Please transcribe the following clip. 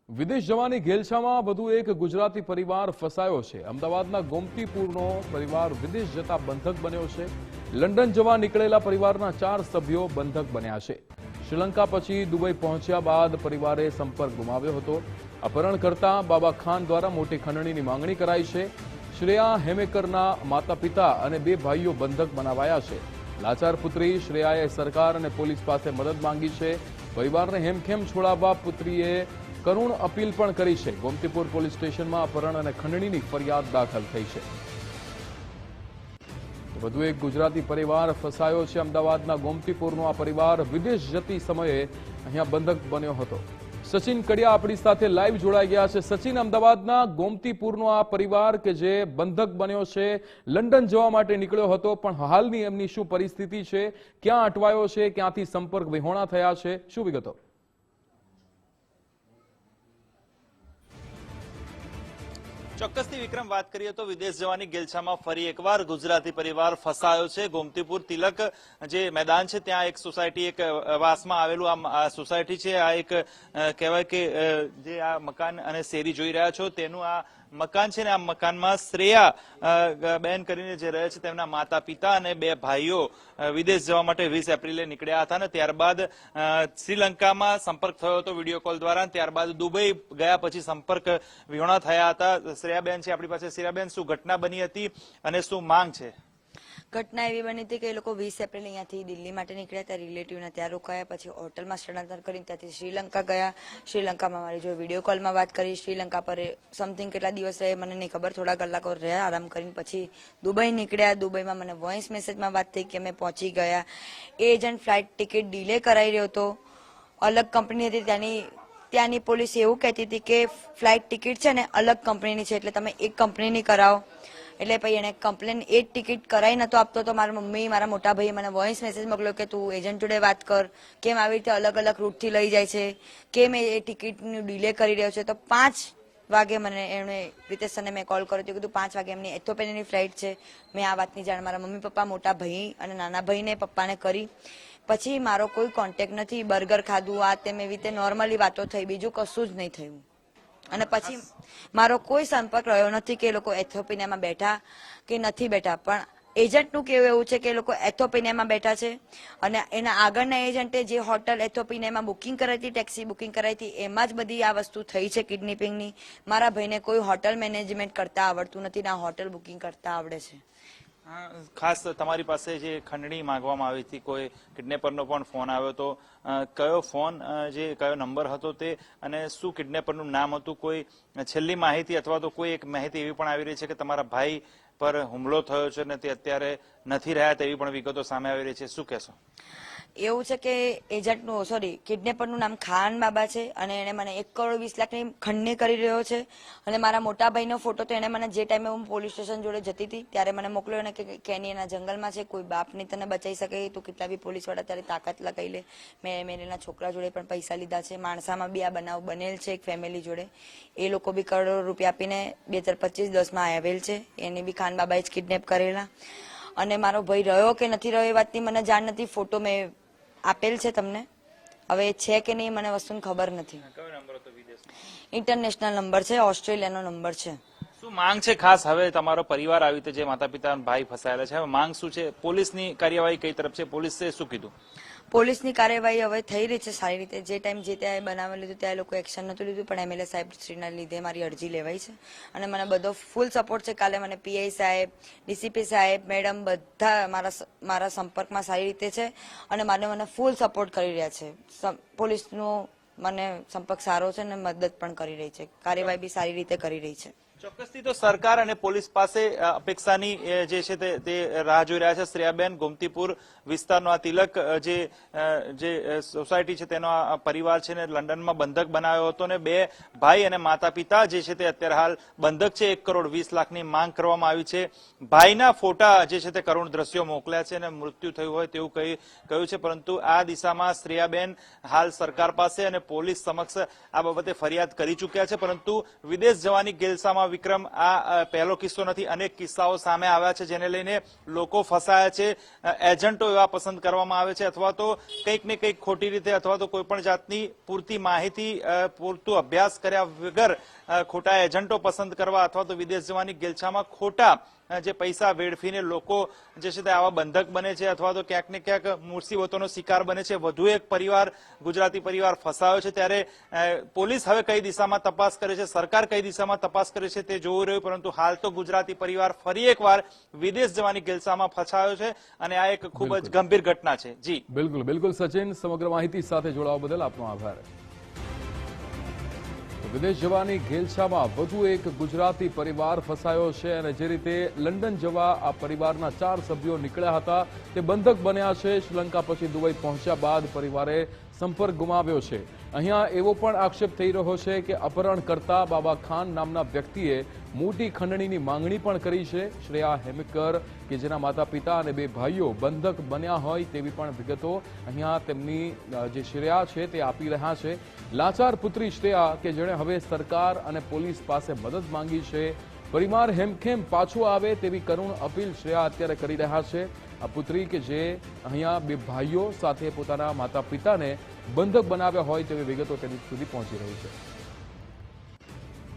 વિદેશ જવાની ઘેલછામાં વધુ એક ગુજરાતી પરિવાર ફસાયો છે। અમદાવાદના ગોમતીપુરનો પરિવાર વિદેશ જતા બંધક બન્યો છે। લંડન જવા નીકળેલા પરિવારના 4 સભ્યો બંધક બન્યા છે। શ્રીલંકા પછી દુબઈ પહોંચ્યા બાદ પરિવારે સંપર્ક ગુમાવ્યો હતો। અપહરણકર્તા બાબા ખાન દ્વારા મોટી ખંડણીની માંગણી કરાઈ છે। શ્રેયા હેમેકરના માતા-પિતા અને 2 ભાઈઓ બંધક બનાવાયા છે। લાચાર પુત્રી શ્રેયાએ સરકાર અને પોલીસ પાસે મદદ માંગી છે। પરિવારને હેમખેમ છોડાવવા પુત્રીએ કરુણ અપીલ પણ કરી છે। ગોમતીપુર પોલીસ સ્ટેશનમાં અપહરણ અને ખંડણીની ફરિયાદ દાખલ થઈ છે। વધુ એક ગુજરાતી પરિવાર ફસાયો છે। અમદાવાદના ગોમતીપુરનો આ પરિવાર વિદેશ જતી સમયે અહીંયા બંધક બન્યો હતો। સચિન કડિયા આપણી સાથે લાઈવ જોડાઈ ગયા છે। સચિન, અમદાવાદના ગોમતીપુરનો આ પરિવાર કે જે બંધક બન્યો છે, લંડન જવા માટે નીકળ્યો હતો, પણ હાલની એમની શું પરિસ્થિતિ છે, ક્યાં અટવાયો છે, ક્યાંથી સંપર્ક વિહોણા થયા છે, શું વિગતો? ચોક્કસથી વિક્રમ, વાત કરીએ તો વિદેશ જવાની ગેલછામાં ફરી એકવાર ગુજરાતી પરિવાર ફસાયો છે। ગોમતીપુર તિલક જે મેદાન છે ત્યાં એક સોસાયટી, એક વાસમાં આવેલું આ સોસાયટી છે। આ એક કહેવાય કે જે આ મકાન અને શેરી જોઈ રહ્યા છો તેનું આ મકાન છે ને આ મકાનમાં શ્રેયા બેન કરીને જે રહે છે તેમના માતા પિતા અને 2 ભાઈઓ વિદેશ જવા માટે 20 એપ્રિલે નીકળ્યા હતા અને ત્યારબાદ શ્રીલંકામાં સંપર્ક થયો હતો વિડીયો કોલ દ્વારા। ત્યારબાદ દુબઈ ગયા પછી સંપર્ક વિહોણા થયા હતા। શ્રેયાબેન છે આપણી પાસે। શ્રેયાબેન, શું ઘટના બની હતી અને શું માંગ છે? ઘટના એવી બની હતી કે એ લોકો 20 એપ્રિલ અહીંયાથી દિલ્હી માટે નીકળ્યા હતા, રિલેટિવને ત્યાં રોકાયા, પછી હોટલમાં સ્થળાંતર કરીને ત્યાંથી શ્રીલંકા ગયા। શ્રીલંકામાં મારી જો વિડીયો કોલમાં વાત કરી। શ્રીલંકા પર સમથિંગ કેટલા દિવસ રહે મને નહીં ખબર, થોડા કલાકો રહ્યા આરામ કરીને પછી દુબઈ નીકળ્યા। દુબઈમાં મને વોઇસ મેસેજમાં વાત થઈ કે અમે પહોંચી ગયા। એજન્ટ ફ્લાઇટ ટિકિટ ડિલે કરાવી રહ્યો હતો, અલગ કંપની હતી ત્યાંની પોલીસ એવું કહેતી હતી કે ફ્લાઇટ ટિકિટ છે ને અલગ કંપનીની છે, એટલે તમે એક કંપનીની કરાવો। એટલે પછી એને કમ્પ્લેન એ જ ટિકિટ કરાવી નતો આપતો તો મારા મમ્મી, મારા મોટા ભાઈએ મને વોઇસ મેસેજ મોકલ્યો કે તું એજન્ટ જોડે વાત કર, કેમ આવી રીતે અલગ અલગ રૂટથી લઈ જાય છે, કેમ એ ટિકિટનું ડિલે કરી રહ્યો છે। તો 5 વાગે મને એમણે રીતેશને મેં કોલ કર્યો હતો, કીધું 5 વાગે એમની એથોપિયાની ફ્લાઇટ છે। મેં આ વાતની જાણ મારા મમ્મી પપ્પા, મોટા ભાઈ અને નાના ભાઈને પપ્પાને કરી। પછી મારો કોઈ કોન્ટેક્ટ નથી, બર્ગર ખાધું, આ તેમ એવી રીતે નોર્મલી વાતો થઈ, બીજું કશું જ નહીં થયું। અને પછી મારો કોઈ સંપર્ક રહ્યો નથી કે એ લોકો એથોપિયામાં બેઠા કે નથી બેઠા, પણ એજન્ટનું કેવું એવું છે કે એ લોકો એથોપિયામાં બેઠા છે અને એના આગળના એજન્ટે જે હોટલ એથોપિયામાં બુકિંગ કરાવી હતી, ટેક્સી બુકિંગ કરાવી હતી, એમાં જ બધી આ વસ્તુ થઈ છે કિડનેપિંગની। મારા ભાઈને કોઈ હોટલ મેનેજમેન્ટ કરતા આવડતું નથી, ના હોટલ બુકિંગ કરતા આવડે છે। ખાસ તમારી પાસે જે ખંડણી માંગવામાં આવી હતી, કોઈ કિડનેપરનો પણ ફોન આવ્યો તો કયો ફોન, જે કયો નંબર હતો તે, અને શું કિડનેપરનું નામ હતું? કોઈ છેલ્લી માહિતી અથવા તો કોઈ એક માહિતી એવી પણ આવી રહી છે કે તમારા ભાઈ પર હુમલો થયો છે અને તે અત્યારે નથી રહ્યા તેવી પણ વિગતો સામે આવી રહી છે, શું કહેશો? એવું છે કે એજન્ટનું કિડનેપરનું નામ ખાન બાબા છે અને એને મને 1 કરોડ 20 લાખની ખંડણી કરી રહ્યો છે। અને મારા મોટા ભાઈનો ફોટો તો એને મને જે ટાઈમે હું પોલીસ સ્ટેશન જોડે જતી હતી ત્યારે મને મોકલ્યો ને કે કેનિયાના જંગલમાં છે, કોઈ બાપ નહીં તને બચાવી શકે, તું કેટલા બી પોલીસવાળા ત્યારે તાકાત લગાવી લે। મેં એના છોકરા જોડે પણ પૈસા લીધા છે। માણસામાં બી આ બનાવ બનેલ છે એક ફેમિલી જોડે, એ લોકો બી કરોડો રૂપિયા આપીને 2025-10માં આવેલ છે, એને બી ખાન બાબાએ જ કિડનેપ કરેલા। અને મારો ભાઈ રહ્યો કે નથી રહ્યો એ વાતની મને જાણ નથી, ફોટો મેં આપેલ છે તમને, હવે છે કે નહીં મને વસ્તુની ખબર નથી। ઇન્ટરનેશનલ નંબર છે, ઓસ્ટ્રેલિયાનો નંબર છે। શું માંગ છે ખાસ હવે તમારો પરિવાર આવી રીતે જે માતા પિતા ભાઈ ફસાયેલા છે, હવે માંગ શું છે? પોલીસની કાર્યવાહી કઈ તરફ છે? પોલીસે શું કીધું? પોલીસની કાર્યવાહી હવે થઈ રહી છે સારી રીતે। જે ટાઈમ જે ત્યાં બનાવી લીધું ત્યાં લોકો એક્શન નતું લીધું, પણ એમએલએ સાહેબ શ્રીના લીધે મારી અરજી લેવાઈ છે અને મને બધો ફૂલ સપોર્ટ છે। કાલે મને પીઆઈ સાહેબ, ડીસીપી સાહેબ, મેડમ બધા મારા સંપર્કમાં સારી રીતે છે અને મને ફૂલ સપોર્ટ કરી રહ્યા છે। પોલીસનો મને સંપર્ક સારો છે અને મદદ પણ કરી રહી છે, કાર્યવાહી બી સારી રીતે કરી રહી છે। ચોક્કસથી તો સરકાર અને પોલીસ પાસે અપેક્ષાની જે છે તે રાહ જોઈ રહ્યા છે। શ્રેયાબેન, ગોમતીપુર વિસ્તારનો આ તિલક જે સોસાયટી છે તેનો આ પરિવાર છે ને લંડનમાં બંધક બનાવ્યો હતો ને 2 ભાઈ અને માતા પિતા જે છે તે અત્યારે હાલ બંધક છે। 1 કરોડ 20 લાખની માંગ કરવામાં આવી છે। ભાઈના ફોટા જે છે તે કરુણ દ્રશ્યો મોકલ્યા છે અને મૃત્યુ થયું હોય તેવું કહ્યું છે, પરંતુ આ દિશામાં શ્રેયાબેન હાલ સરકાર પાસે અને પોલીસ સમક્ષ આ બાબતે ફરિયાદ કરી ચૂક્યા છે, પરંતુ વિદેશ જવાની ગેલસામાં ગિલછામાં વિક્રમ આ પહેલો કિસ્સો નથી, અનેક કિસ્સાઓ સામે આવ્યા છે જેને લઈને લોકો ફસાયા છે. એજન્ટો એવા પસંદ કરવામાં આવે છે અથવા તો કંઈક ને કંઈક ખોટી રીતે અથવા તો કોઈ પણ જાતની પૂરતી માહિતી પૂરતું અભ્યાસ કર્યા વગર ખોટા એજન્ટો પસંદ કરવા અથવા તો વિદેશ જવાની ગિલછામાં ખોટા જે પૈસા વેડફીને લોકો જે છે તે આવા બંધક બને છે અથવા તો ક્યાંક ને ક્યાંક મુસીબતોનો શિકાર બને છે. વધુ એક પરિવાર, ગુજરાતી પરિવાર ફસાયો છે. ત્યારે પોલીસ હવે કઈ દિશામાં તપાસ કરે છે, સરકાર કઈ દિશામાં તપાસ કરે છે તે જોવું રહ્યું, પરંતુ હાલ તો ગુજરાતી પરિવાર ફરી એકવાર વિદેશ જવાની ગિલછામાં ફસાયો છે અને આ એક ખૂબ જ ગંભીર ઘટના છે. જી બિલકુલ સચિન, સમગ્ર માહિતી સાથે જોડાવા બદલ આપનો આભાર. વિદેશ જવાની ગેલછામાં વધુ એક ગુજરાતી પરિવાર ફસાયો છે અને જે રીતે લંડન જવા આ પરિવારના 4 સભ્યો નીકળ્યા હતા તે બંધક બન્યા છે. શ્રીલંકા પછી દુબઈ પહોંચ્યા બાદ પરિવારે સંપર્ક ગુમાવ્યો છે. અહીંયા એવો પણ આક્ષેપ થઈ રહ્યો છે કે અપહરણકર્તા બાબા ખાન નામના વ્યક્તિએ મોટી ખંડણીની માંગણી પણ કરી છે. શ્રેયા હેમકર કે જેના માતા પિતા અને 2 ભાઈઓ બંધક બન્યા હોય તેવી પણ વિગતો અહીંયા તેમની જે શ્રેયા છે તે આપી રહ્યા છે. લાચાર પુત્રી શ્રેયા કે જેણે હવે સરકાર અને પોલીસ પાસે મદદ માંગી છે. પરિવાર હેમખેમ પાછું આવે તેવી કરુણ અપીલ શ્રેયા અત્યારે કરી રહ્યા છે. આ પુત્રી કે જે અહીંયા 2 ભાઈઓ સાથે પોતાના માતા પિતાને બંધક બનાવ્યા હોય તેવી વિગતો તેની સુધી પહોંચી રહી છે.